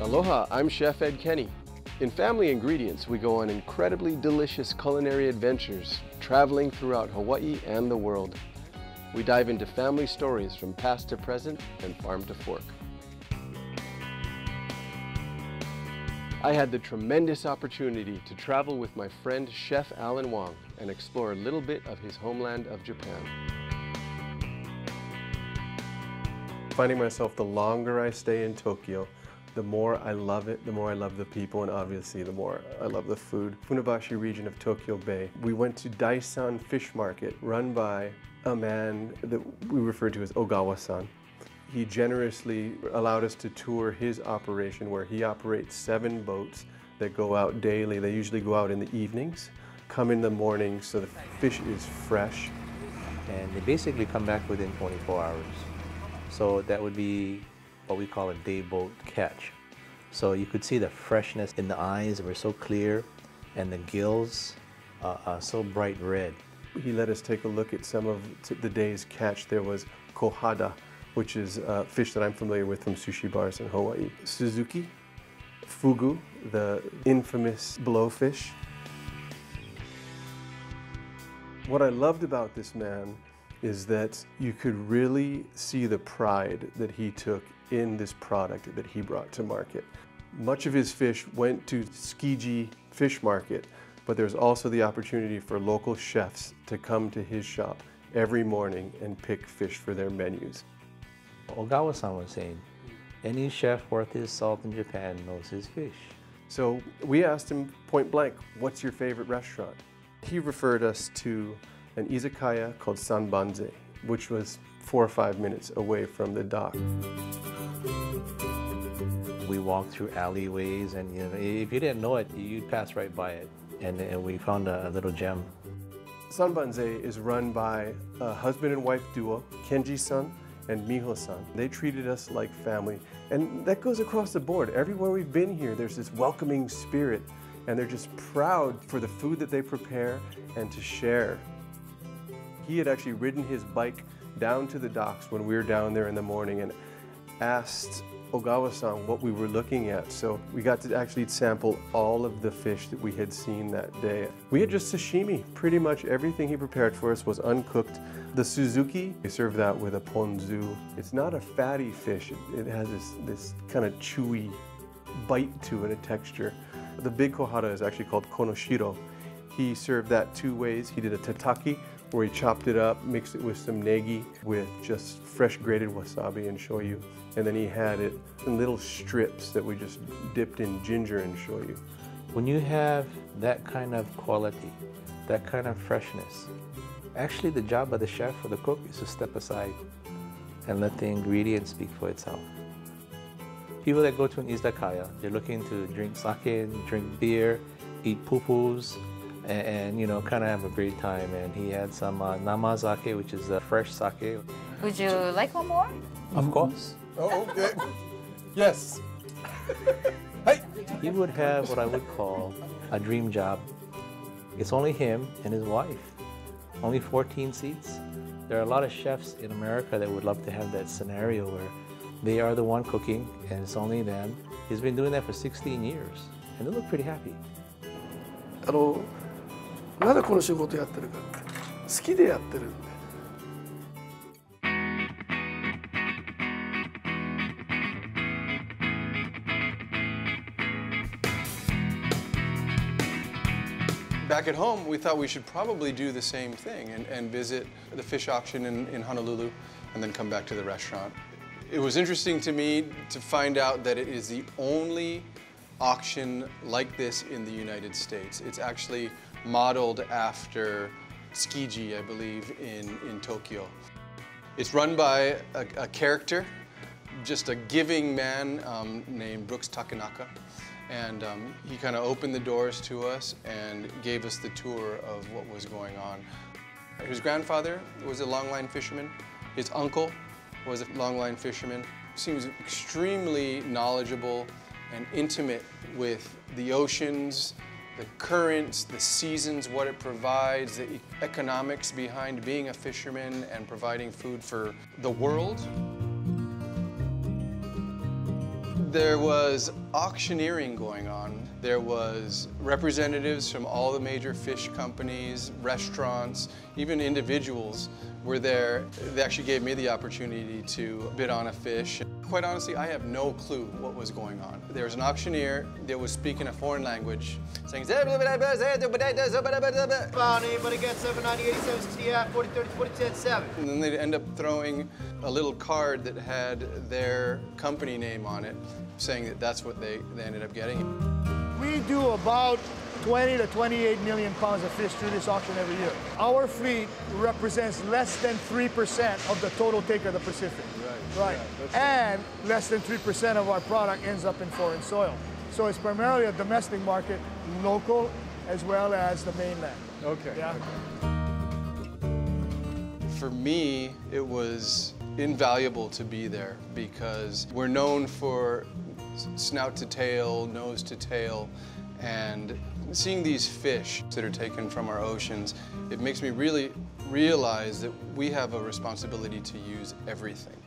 Aloha, I'm Chef Ed Kenney. In Family Ingredients, we go on incredibly delicious culinary adventures, traveling throughout Hawaii and the world. We dive into family stories from past to present and farm to fork. I had the tremendous opportunity to travel with my friend Chef Wong and explore a little bit of his homeland of Japan. Finding myself, the longer I stay in Tokyo, the more I love it, the more I love the people, and obviously the more I love the food. Funabashi region of Tokyo Bay. We went to Daisan Fish Market, run by a man that we refer to as Ogawa-san. He generously allowed us to tour his operation, where he operates 7 boats that go out daily. They usually go out in the evenings, come in the morning, so the fish is fresh. And they basically come back within 24 hours. So that would be what we call a day boat catch. So you could see the freshness in the eyes, were so clear, and the gills are so bright red. He let us take a look at some of the day's catch. There was kohada, which is fish that I'm familiar with from sushi bars in Hawaii. Suzuki, fugu, the infamous blowfish. What I loved about this man is that you could really see the pride that he took in this product that he brought to market. Much of his fish went to Tsukiji Fish Market, but there's also the opportunity for local chefs to come to his shop every morning and pick fish for their menus. Ogawa-san was saying, any chef worth his salt in Japan knows his fish. So we asked him point blank, what's your favorite restaurant? He referred us to an izakaya called Sanbanze, which was 4 or 5 minutes away from the dock. We walked through alleyways, and if you didn't know it, you'd pass right by it. And we found a little gem. Sanbanze is run by a husband and wife duo, Kenji-san and Miho-san. They treated us like family, and that goes across the board. Everywhere we've been here, there's this welcoming spirit, and they're just proud for the food that they prepare and to share. He had actually ridden his bike down to the docks when we were down there in the morning and asked Ogawa-san what we were looking at. So we got to actually sample all of the fish that we had seen that day. We had just sashimi. Pretty much everything he prepared for us was uncooked. The Suzuki, we served that with a ponzu. It's not a fatty fish. It has this kind of chewy bite to it, a texture. The big kohada is actually called konoshiro. He served that 2 ways. He did a tataki, where he chopped it up, mixed it with some negi, with just fresh grated wasabi and shoyu. And then he had it in little strips that we just dipped in ginger and shoyu. When you have that kind of quality, that kind of freshness, actually the job of the chef or the cook is to step aside and let the ingredients speak for itself. People that go to an izakaya, they're looking to drink sake, drink beer, eat pupus, and kind of have a great time. And he had some namazake, which is fresh sake. Would you like one more? Of course. Oh, okay. Yes. Hey. He would have what I would call a dream job. It's only him and his wife. Only 14 seats. There are a lot of chefs in America that would love to have that scenario where they are the one cooking and it's only them. He's been doing that for 16 years and they look pretty happy. なぜこの仕事やってるか好きでやってるんで。Back at home, we thought we should probably do the same thing and visit the fish auction in Honolulu and then come back to the restaurant. It was interesting to me to find out that it is the only auction like this in the United States. It's actually modeled after Tsukiji, I believe, in Tokyo. It's run by a character, just a giving man named Brooks Takanaka. And he kind of opened the doors to us and gave us the tour of what was going on. His grandfather was a longline fisherman. His uncle was a longline fisherman. Seems extremely knowledgeable and intimate with the oceans, the currents, the seasons, what it provides, the economics behind being a fisherman and providing food for the world. There was auctioneering going on. There was representatives from all the major fish companies, restaurants, even individuals were there. They actually gave me the opportunity to bid on a fish. Quite honestly, I have no clue what was going on. There was an auctioneer that was speaking a foreign language, saying, and then they'd end up throwing a little card that had their company name on it, saying that that's what they ended up getting. We do about 20 to 28 million pounds of fish through this auction every year. Our fleet represents less than 3% of the total take of the Pacific. Right. And less than 3% of our product ends up in foreign soil. So it's primarily a domestic market, local as well as the mainland. Okay. Yeah. For me, it was invaluable to be there because we're known for snout to tail, nose to tail, and seeing these fish that are taken from our oceans, it makes me really realize that we have a responsibility to use everything.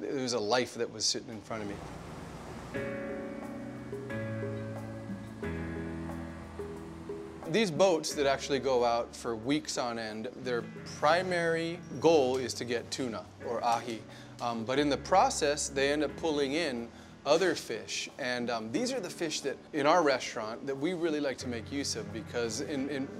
There was a life that was sitting in front of me. These boats that actually go out for weeks on end, their primary goal is to get tuna or ahi. But in the process, they end up pulling in other fish. And these are the fish that in our restaurant that we really like to make use of because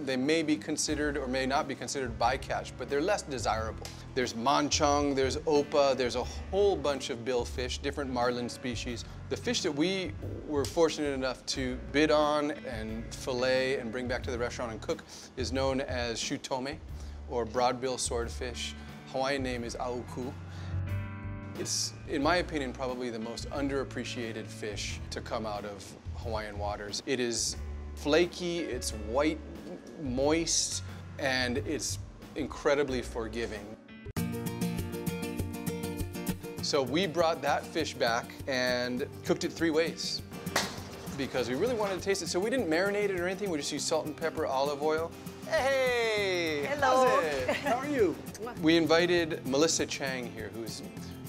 they may be considered or may not be considered bycatch, but they're less desirable. There's manchong, there's opa, there's a whole bunch of billfish, different marlin species. The fish that we were fortunate enough to bid on and fillet and bring back to the restaurant and cook is known as shutome or broadbill swordfish. Hawaiian name is auku. It's, in my opinion, probably the most underappreciated fish to come out of Hawaiian waters. It is flaky, it's white, moist, and it's incredibly forgiving. So we brought that fish back and cooked it 3 ways because we really wanted to taste it. So we didn't marinate it or anything, we just used salt and pepper, olive oil. Hey! Hello. How's it? How are you? We invited Melissa Chang here, who's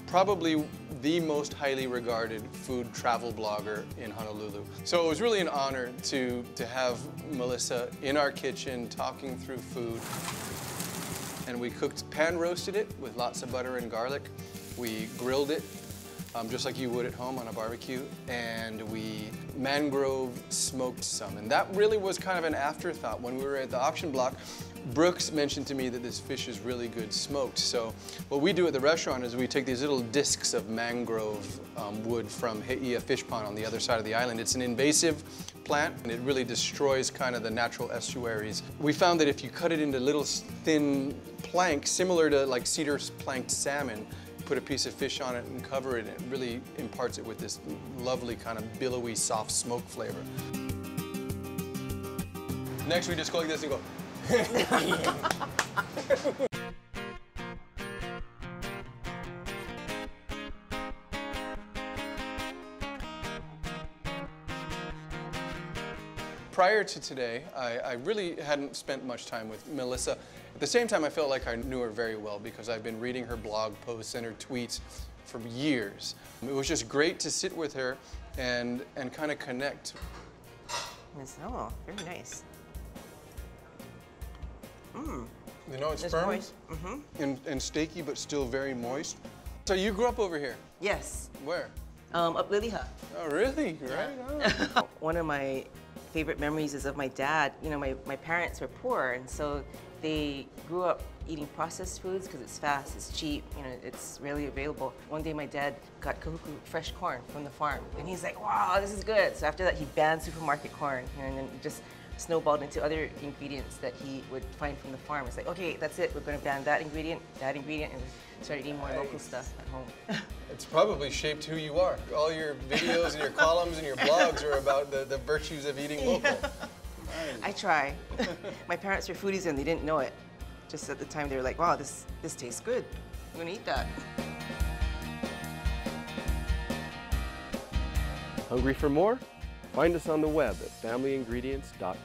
probably the most highly regarded food travel blogger in Honolulu. So it was really an honor to have Melissa in our kitchen talking through food. And we pan roasted it with lots of butter and garlic. We grilled it just like you would at home on a barbecue. And we mangrove smoked some. And that really was kind of an afterthought. When we were at the auction block, Brooks mentioned to me that this fish is really good smoked. So what we do at the restaurant is we take these little discs of mangrove wood from He'ia fish pond on the other side of the island. It's an invasive plant and it really destroys kind of the natural estuaries. We found that if you cut it into little thin planks, similar to like cedar planked salmon, put a piece of fish on it and cover it, and it really imparts it with this lovely kind of billowy, soft smoke flavor. Next we just go like this and go. Prior to today, I really hadn't spent much time with Melissa. At the same time, I felt like I knew her very well because I've been reading her blog posts and her tweets for years. It was just great to sit with her and kind of connect. Oh, very nice. You know, it's It's firm moist. and steaky, but still very moist. So you grew up over here? Yes. Where? Up Liliha. Oh, really? Right on. One of my favorite memories is of my dad. You know, my parents were poor, and so they grew up eating processed foods because it's fast, it's cheap, you know, it's readily available. One day my dad got kahuku, fresh corn from the farm, and he's like, wow, this is good. So after that, he banned supermarket corn, and then it just snowballed into other ingredients that he would find from the farm. It's like, okay, that's it, we're gonna ban that ingredient, and we started eating more local stuff at home. It's probably shaped who you are. All your videos and your columns and your blogs are about the virtues of eating local. Nice. I try. My parents were foodies and they didn't know it. Just at the time they were like, wow, this tastes good. I'm gonna eat that. Hungry for more? Find us on the web at familyingredients.com.